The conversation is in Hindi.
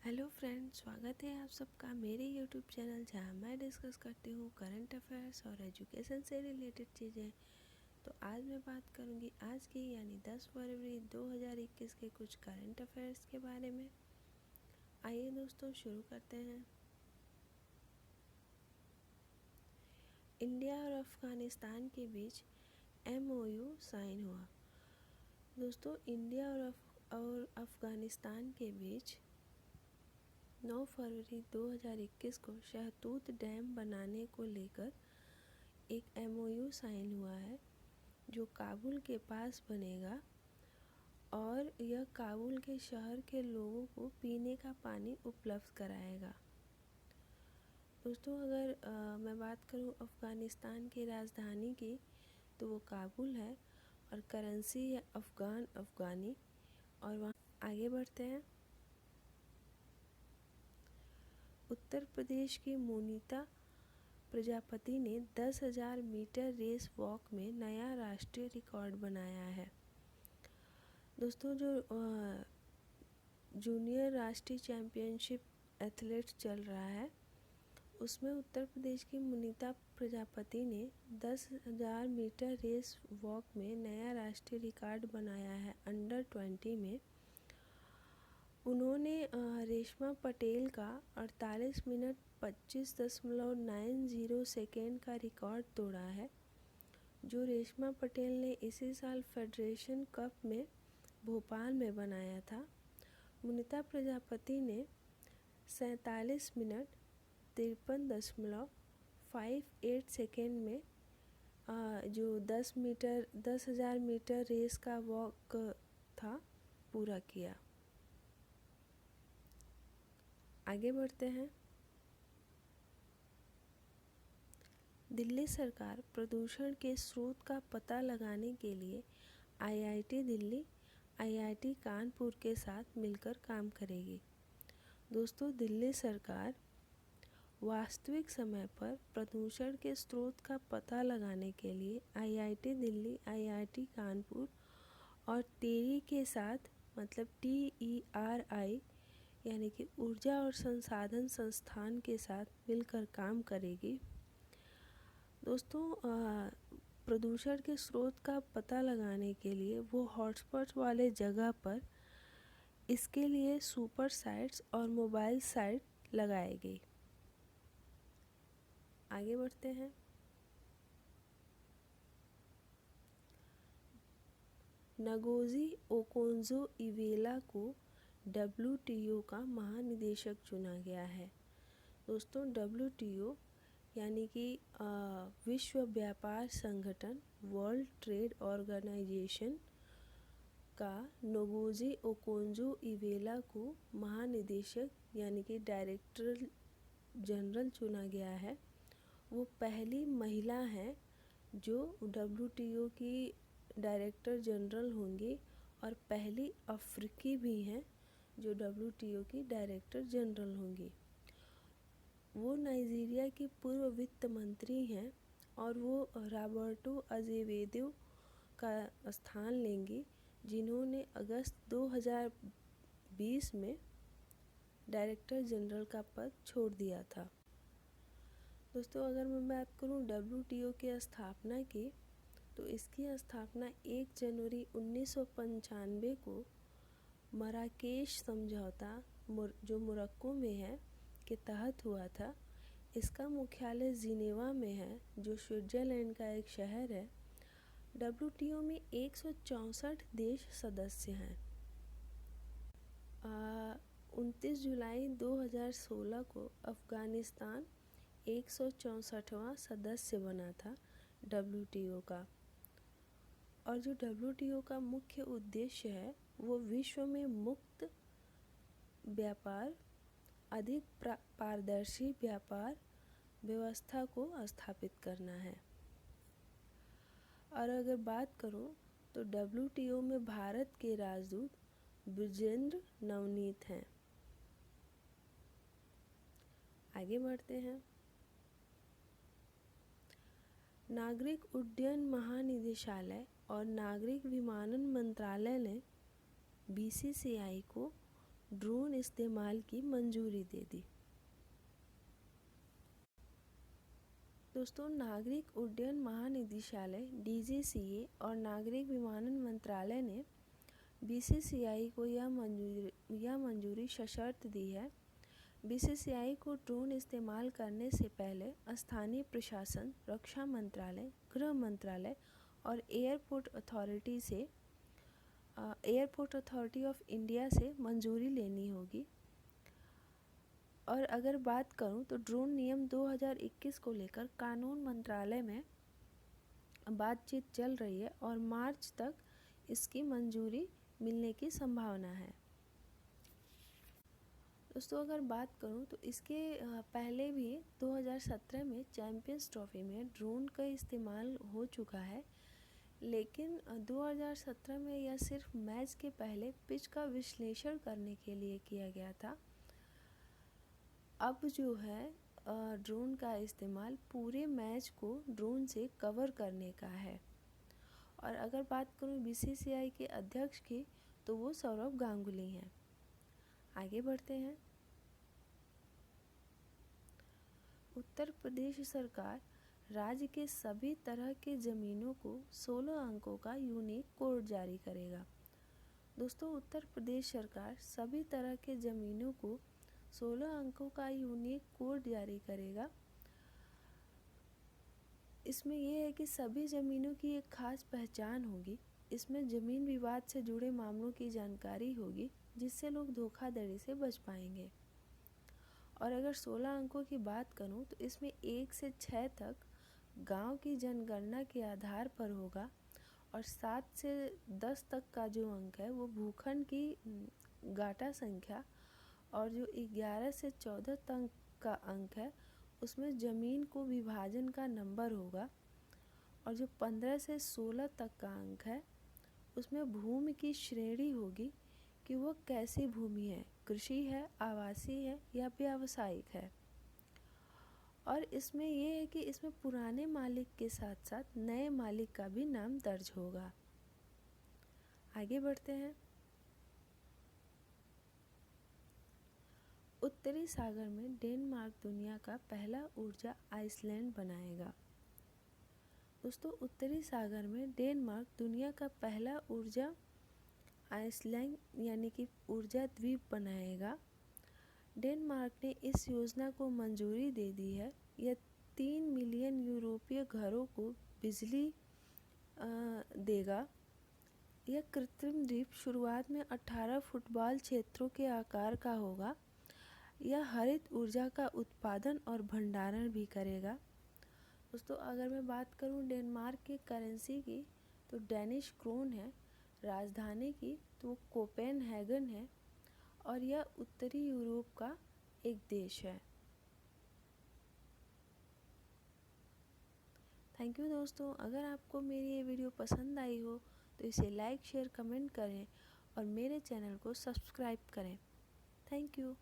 हेलो फ्रेंड्स, स्वागत है आप सबका मेरे यूट्यूब चैनल जहां मैं डिस्कस करती हूँ करंट अफेयर्स और एजुकेशन से रिलेटेड चीज़ें। तो आज मैं बात करूँगी आज की यानी 10 फरवरी 2021 के कुछ करंट अफेयर्स के बारे में। आइए दोस्तों शुरू करते हैं। इंडिया और अफ़गानिस्तान के बीच MOU साइन हुआ। दोस्तों, इंडिया और अफ़गानिस्तान के बीच 9 फरवरी 2021 को शहतूत डैम बनाने को लेकर एक MOU साइन हुआ है जो काबुल के पास बनेगा और यह काबुल के शहर के लोगों को पीने का पानी उपलब्ध कराएगा। दोस्तों, अगर मैं बात करूं अफ़गानिस्तान की राजधानी की तो वो काबुल है और करेंसी है अफ़गानी। और वहाँ आगे बढ़ते हैं। उत्तर प्रदेश की मोनिता प्रजापति ने 10,000 मीटर रेस वॉक में नया राष्ट्रीय रिकॉर्ड बनाया है। दोस्तों, जो जूनियर राष्ट्रीय चैम्पियनशिप एथलेट चल रहा है उसमें उत्तर प्रदेश की मोनिता प्रजापति ने 10,000 मीटर रेस वॉक में नया राष्ट्रीय रिकॉर्ड बनाया है अंडर 20 में। उन्होंने रेशमा पटेल का 48 मिनट 25.90 सेकेंड का रिकॉर्ड तोड़ा है, जो रेशमा पटेल ने इसी साल फेडरेशन कप में भोपाल में बनाया था। मोनिता प्रजापति ने 47 मिनट 53.58 सेकेंड में जो 10,000 मीटर रेस का वॉक था पूरा किया। आगे बढ़ते हैं। दिल्ली सरकार प्रदूषण के स्रोत का पता लगाने के लिए IIT दिल्ली, IIT कानपुर के साथ मिलकर काम करेगी। दोस्तों, दिल्ली सरकार वास्तविक समय पर प्रदूषण के स्रोत का पता लगाने के लिए IIT दिल्ली, IIT कानपुर और टेरी के साथ मतलब TERI यानी कि ऊर्जा और संसाधन संस्थान के साथ मिलकर काम करेगी। दोस्तों, प्रदूषण के स्रोत का पता लगाने के लिए वो हॉटस्पॉट वाले जगह पर इसके लिए सुपर साइट्स और मोबाइल साइट लगाएगी। आगे बढ़ते हैं। नगोजी ओकोंजो-इवेला को WTO का महानिदेशक चुना गया है। दोस्तों, WTO यानी कि विश्व व्यापार संगठन वर्ल्ड ट्रेड ऑर्गेनाइजेशन का नगोजी ओकोंजो-इवेला को महानिदेशक यानी कि डायरेक्टर जनरल चुना गया है। वो पहली महिला हैं जो WTO की डायरेक्टर जनरल होंगी और पहली अफ्रीकी भी हैं जो WTO की डायरेक्टर जनरल होंगी। वो नाइजीरिया की पूर्व वित्त मंत्री हैं और वो रॉबर्टो अजेवेदो का स्थान लेंगी, जिन्होंने अगस्त 2020 में डायरेक्टर जनरल का पद छोड़ दिया था। दोस्तों, अगर मैं बात करूं WTO की स्थापना की तो इसकी स्थापना 1 जनवरी 1995 को मराकेश समझौता जो मोरक्को में है के तहत हुआ था। इसका मुख्यालय जिनेवा में है जो स्विट्ज़रलैंड का एक शहर है। WTO में 164 देश सदस्य हैं। 29 जुलाई 2016 को अफ़गानिस्तान 164वां सदस्य बना था WTO का। और जो WTO का मुख्य उद्देश्य है वो विश्व में मुक्त व्यापार, अधिक पारदर्शी व्यापार व्यवस्था को स्थापित करना है। और अगर बात करूं तो WTO में भारत के राजदूत ब्रिजेंद्र नवनीत हैं। आगे बढ़ते हैं। नागरिक उड्डयन महानिदेशालय और नागरिक विमानन मंत्रालय ने BCCI को ड्रोन इस्तेमाल की मंजूरी दे दी। दोस्तों, नागरिक उड्डयन महानिदेशालय DGCA और नागरिक विमानन मंत्रालय ने BCCI को यह मंजूरी सशर्त दी है। BCCI को ड्रोन इस्तेमाल करने से पहले स्थानीय प्रशासन, रक्षा मंत्रालय, गृह मंत्रालय और एयरपोर्ट अथॉरिटी ऑफ इंडिया से मंजूरी लेनी होगी। और अगर बात करूं तो ड्रोन नियम 2021 को लेकर कानून मंत्रालय में बातचीत चल रही है और मार्च तक इसकी मंजूरी मिलने की संभावना है। दोस्तों, अगर बात करूं तो इसके पहले भी 2017 में चैंपियंस ट्रॉफी में ड्रोन का इस्तेमाल हो चुका है, लेकिन 2017 में यह सिर्फ मैच के पहले पिच का विश्लेषण करने के लिए किया गया था। अब जो है ड्रोन का इस्तेमाल पूरे मैच को ड्रोन से कवर करने का है। और अगर बात करूं BCCI के अध्यक्ष की तो वो सौरभ गांगुली हैं। आगे बढ़ते हैं। उत्तर प्रदेश सरकार राज्य के सभी तरह के ज़मीनों को 16 अंकों का यूनिक कोड जारी करेगा। दोस्तों, उत्तर प्रदेश सरकार सभी तरह के ज़मीनों को 16 अंकों का यूनिक कोड जारी करेगा। इसमें यह है कि सभी ज़मीनों की एक खास पहचान होगी। इसमें ज़मीन विवाद से जुड़े मामलों की जानकारी होगी, जिससे लोग धोखाधड़ी से बच पाएंगे। और अगर 16 अंकों की बात करूं तो इसमें 1 से 6 तक गांव की जनगणना के आधार पर होगा और 7 से 10 तक का जो अंक है वो भूखंड की गाटा संख्या, और जो 11 से 14 तक का अंक है उसमें ज़मीन को विभाजन का नंबर होगा, और जो 15 से 16 तक का अंक है उसमें भूमि की श्रेणी होगी कि वह कैसी भूमि है, कृषि है, आवासीय है या व्यावसायिक है। और इसमें यह है कि इसमें पुराने मालिक के साथ साथ नए मालिक का भी नाम दर्ज होगा। आगे बढ़ते हैं। उत्तरी सागर में डेनमार्क दुनिया का पहला ऊर्जा आइसलैंड बनाएगा। दोस्तों, उत्तरी सागर में डेनमार्क दुनिया का पहला ऊर्जा आइसलैंड यानी कि ऊर्जा द्वीप बनाएगा। डेनमार्क ने इस योजना को मंजूरी दे दी है। यह 3 मिलियन यूरोपीय घरों को बिजली देगा। यह कृत्रिम द्वीप शुरुआत में 18 फुटबॉल क्षेत्रों के आकार का होगा। यह हरित ऊर्जा का उत्पादन और भंडारण भी करेगा। दोस्तों, अगर मैं बात करूं डेनमार्क की करेंसी की तो डेनिश क्रोन है। राजधानी की तो कोपेनहेगन है और यह उत्तरी यूरोप का एक देश है। थैंक यू दोस्तों। अगर आपको मेरी ये वीडियो पसंद आई हो तो इसे लाइक, शेयर, कमेंट करें और मेरे चैनल को सब्सक्राइब करें। Thank you.